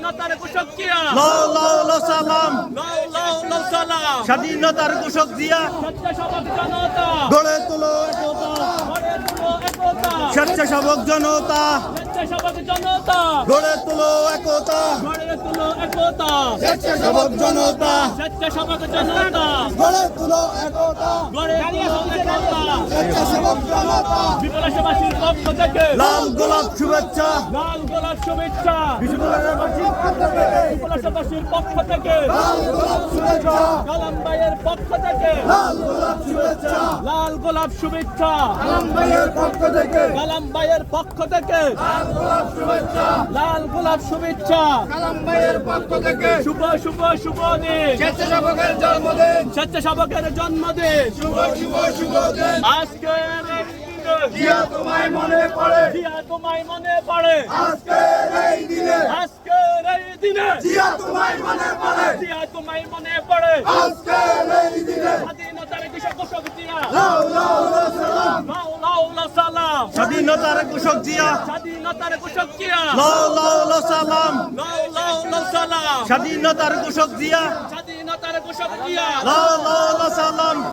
স্বাধীনতার ঘোষক জিয়া, লাও লাও লাও সালাম, লাও লাও লাও সালাম। স্বাধীনতার ঘোষক জিয়া, স্বেচ্ছাসেবক জনতা, গড়ে তুলো একতা, গড়ে তুলো একতা। স্বেচ্ছাসেবক জনতা, স্বেচ্ছাসেবক জনতা, গড়ে তুলো একতা, গড়ে তুলো একতা। স্বেচ্ছাসেবক জনতা, স্বেচ্ছাসেবক জনতা, গড়ে তুলো একতা, গড়ে তুলো একতা। স্বেচ্ছাসেবক জনতা, বিপলাসীবাসীর পক্ষ থেকে লাল গোলাপ শুভেচ্ছা, লাল গোলাপ শুভেচ্ছা। বিশ্ববিদ্যালয়বাসীর পক্ষ থেকে বিপলাসীবাসীর পক্ষ থেকে লাল গোলাপ শুভেচ্ছা, কালাম ভাইয়ের পক্ষ থেকে লাল গোলাপ শুভেচ্ছা, লাল গোলাপ শুভেচ্ছা। কালাম ভাইয়ের পক্ষ থেকে কালাম ভাইয়ের পক্ষ থেকে লাল গোলাপ শুভেচ্ছা, লাল গোলাপ শুভেচ্ছা। কালাম ভাইয়ের পক্ষ থেকে শুভ শুভ শুভ দিন, স্বেচ্ছাসেবকের জন্মদিন, স্বেচ্ছাসেবকের জন্মদিন। শুভ শুভ শুভ দিন। আজকের এই দিনে জিয়া তোমায় মনে পড়ে, জিয়া তোমায় মনে পড়ে। আজকের এই দিনে আজকের এই দিনে জিয়া তোমায় মনে পড়ে, জিয়া তোমায় মনে পড়ে। আজকের এই দিনে স্বাধীনতার ঘোষক জিয়া, লাও লাও লাও সালাম, লাও লাও লাও সালাম। স্বাধীনতার ঘোষক জিয়া, স্বাধীনতার ঘোষক জিয়া, লাও লাও লাও সালাম, লাও লাও লাও সালাম। স্বাধীনতার ঘোষক জিয়া, স্বাধীনতার ঘোষক জিয়া, লাও লাও লাও সালাম।